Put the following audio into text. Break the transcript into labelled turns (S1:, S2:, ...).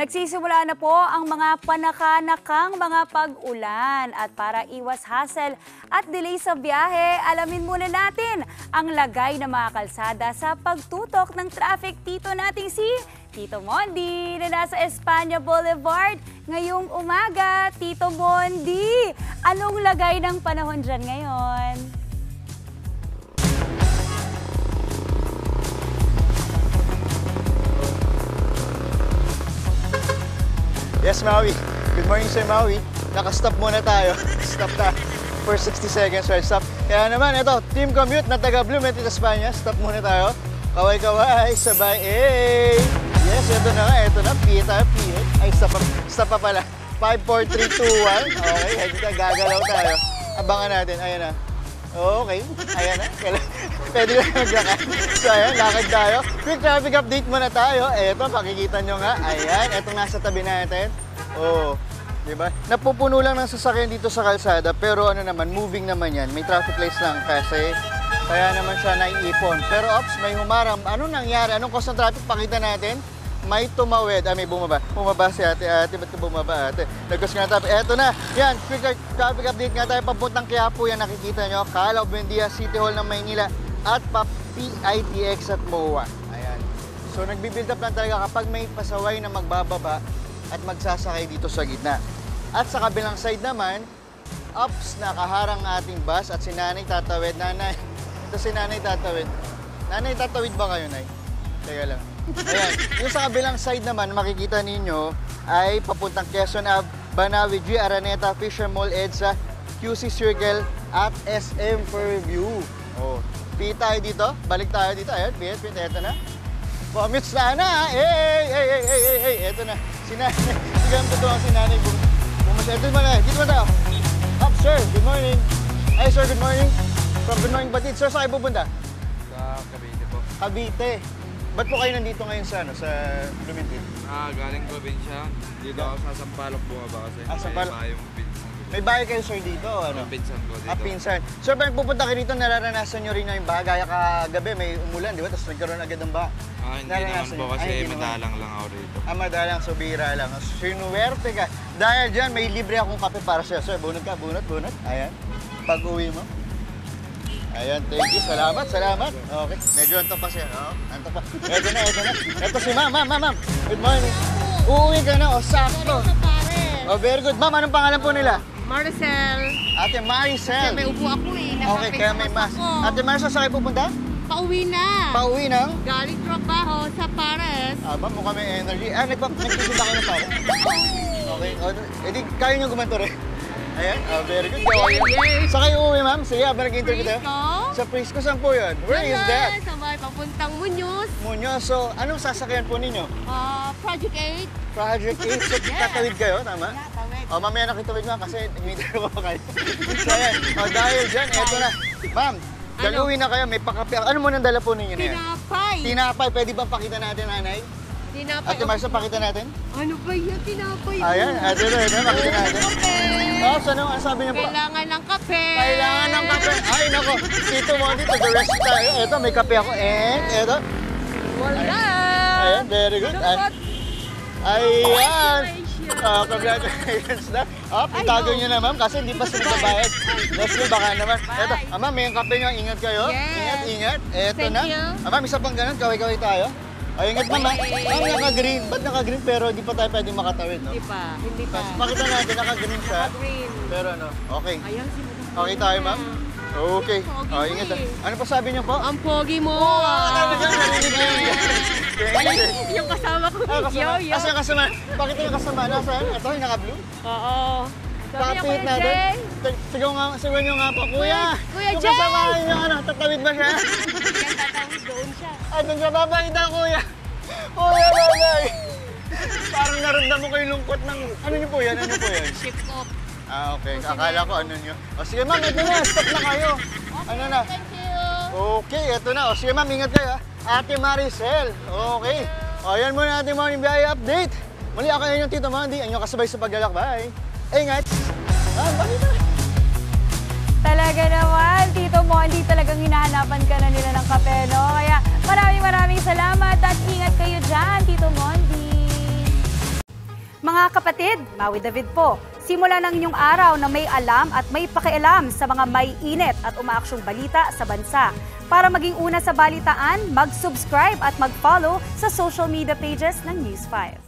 S1: Nagsisimula na po ang mga panakanakang mga pag-ulan at para iwas hassle at delay sa biyahe, alamin muna natin ang lagay ng mga kalsada sa pagtutok ng traffic. Tito nating si Tito Mondi na nasa Espanya Boulevard ngayong umaga. Tito Mondi, anong lagay ng panahon dyan ngayon?
S2: Yes, Maui. Good morning, Sir Maui. Naka-stop muna tayo. Stop tayo for 60 seconds, right? Stop. Kaya naman, ito, team commute na taga Blumen, Espanya. Stop muna tayo. Kaway-kaway, sabay. Hey! Yes, ito na nga. Ito na. Piye tayo, piye. Ay, stop pa pala. 5, 4, 3, 2, 1. Okay, hindi ka gagalaw tayo. Abangan natin. Ayan na. Okay, ayan na. Pwede na maglakad. So ayan, lakad tayo. Quick traffic update muna tayo. Eto, makikita nyo nga. Ayan, etong nasa tabi natin. Oh, di ba? Napupuno lang ng sasakyan dito sa kalsada, pero ano naman, moving naman yan. May traffic lights lang kasi kaya naman siya naiipon. Pero ops, may humarang. Anong nangyari? Anong cause ng traffic? Pakita natin. May tumawid. May bumaba. Bumaba si ate. Ate, ba't ka bumaba ate? Nagkas nga tayo. Eto na. Yan. Quick traffic update nga tayo. Papuntang Quiapo yan. Nakikita nyo. Calao, Buendia, City Hall ng Maynila. At PITX at MOA. Ayan. So, nagbibuild up lang talaga kapag may pasaway na magbababa at magsasakay dito sa gitna. At sa kabilang side naman, ups, nakaharang ating bus at si Nanay tatawid. Nanay. Ito si Nanay tatawid. Nanay, tatawid ba kayo, Nay? Teka lang. Ayan. Yung sa kabilang side naman, makikita ninyo ay papuntang Quezon Ave, Banawi, G. Araneta, Fisher Mall, EDSA, QC Circle at SM Fairview. Oh. Pi tayo dito. Balik tayo dito. Ayan, pit. Eto na. Commute sana. Hey. Eto na. Si Nanay. Sigam ko si Nanay. Bumasya. Ito naman. Dito naman tayo. Up, sir. Good morning. Ay, sir. Good morning. From Good Morning Batid. Sir, saan kayo pupunta?
S3: Sa Cavite po.
S2: Cavite. Ba't po kayo nandito ngayon sa Blumentil?
S3: Galing probinsya. Dito ako sa Sampaloc bumaba kasi.
S2: Sampaloc.
S3: May pinsan ko.
S2: May bahay kayo, sir, dito? Ano?
S3: Pinsan ko dito.
S2: Pinsan. Sir, pag pupunta kayo dito, nararanasan nyo rin na yung baha. Gaya kagabi, may umulan, di ba? Tapos nagkaroon agad ng baha.
S3: Hindi naman po kasi madalang lang ako dito.
S2: Madalang, so bira lang. Sinuwerte ka. Dahil dyan, may libre akong kape para sa'yo. Sir, bunot ka, bunot. Ayan. Pag-uwi mo. Ayan, thank you. Salamat. Okay, medyo antok pa siya. Antok pa. Eto na. Eto si ma'am. Good morning. Uuwi ka na, sakto. Very good. Ma'am, anong pangalan po nila?
S4: Maricel.
S2: Ate Maricel.
S4: Kasi may upo ako eh.
S2: Okay, kaya may mas. Ate Maricel, saan kayo pupunta?
S4: Pauwi na.
S2: Pauwi na?
S4: Galing trabaho sa Pares.
S2: Mukhang may energy. Nagtitinda kayo ng Pares? Okay. Edi, kaya nyo gumanto rin. Ayan, very good.
S4: Yay!
S2: Saan kayo uuwi, ma'am? Sige, habang nag-interview tayo.
S4: Prisco?
S2: Sa Prisco, saan po yun? Where is that?
S4: Sa may papuntang Muñoz.
S2: Muñoz. So, anong sasakyan po ninyo?
S4: Project 8.
S2: Project 8. So, tatawid kayo, tama?
S4: Tawid.
S2: Mamaya nakitawid, ma'am, kasi nag-meter ko pa kayo. So, ayan. Dahil dyan, eto na. Ma'am, gagawin na kayo, may pakape. Ano mo nang dala po ninyo na yan?
S4: Tinapay.
S2: Tinapay. Pwede bang pakita natin, nanay?
S4: Tinapay.
S2: Ate Marcia, pakita natin.
S4: Ano ba yan? Tinapay.
S2: Ayan, ito, pakita natin. Ano sabi niyo po?
S4: Kailangan ng kape.
S2: Kailangan ng kape. Ay, nako. Tito mo dito, the rest tayo. Ito, may kape ako. And, ito.
S4: Wala.
S2: Ayan, very good. Ayan. Congratulations na. Itago nyo na, ma'am, kasi hindi pa sila babayad. Let's go, baka naman. Ito, ma'am, may kape nyo. Ingat kayo. Ingat. Ito na. Ma'am, isa pang ganun. Kaway-kaway tayo. Ay, ingat ma'am. Naka-green. Ba't naka-green pero di pa tayo pwedeng makatawid, no?
S4: Hindi pa.
S2: Pakita natin, naka-green siya.
S4: Naka-green.
S2: Pero ano, okay.
S4: Ayan,
S2: Okay tayo, ma'am? Okay. Ingat. Ano pa sabi niyo po?
S4: Ang pogi mo.
S2: Narinig niyo.
S4: Yung kasama ko. Yo.
S2: Kasi yung kasama. Bakit yung kasama? Nasaan? Ito, yung naka-blue?
S4: Oo.
S2: Pakapit natin. Sigaw nyo nga po, Kuya.
S4: Kuya Jay!
S2: Yung kasama niyo, tatawid ba siya?
S4: Yan, tatawid doon siya.
S2: Doon siya babangita, Kuya. Kuya, bagay. Parang naramdam mo kayo lungkot ng... Ano niyo po yan?
S4: Ship off.
S2: Okay. Akala ko ano niyo. Sige ma'am, ito na. Stop na kayo. Ano na?
S4: Thank you.
S2: Okay, ito na. Sige ma'am, ingat kayo. Ate Maricel. Okay. Ayan muna natin morning biyahe update. Muli ako yung Tito Mondi. Ang inyong kasabay sa paglalakbay. Ingat. Bakit na?
S1: Talaga naman, Tito Mondi, talagang hinahanapan ka na nila ng kape, no? Kaya maraming salamat at ingat kayo dyan, Tito Mondi. Mga kapatid, Maui David po. Simula ng inyong araw na may alam at may pakialam sa mga may init at umaaksyong balita sa bansa. Para maging una sa balitaan, mag-subscribe at mag-follow sa social media pages ng News 5.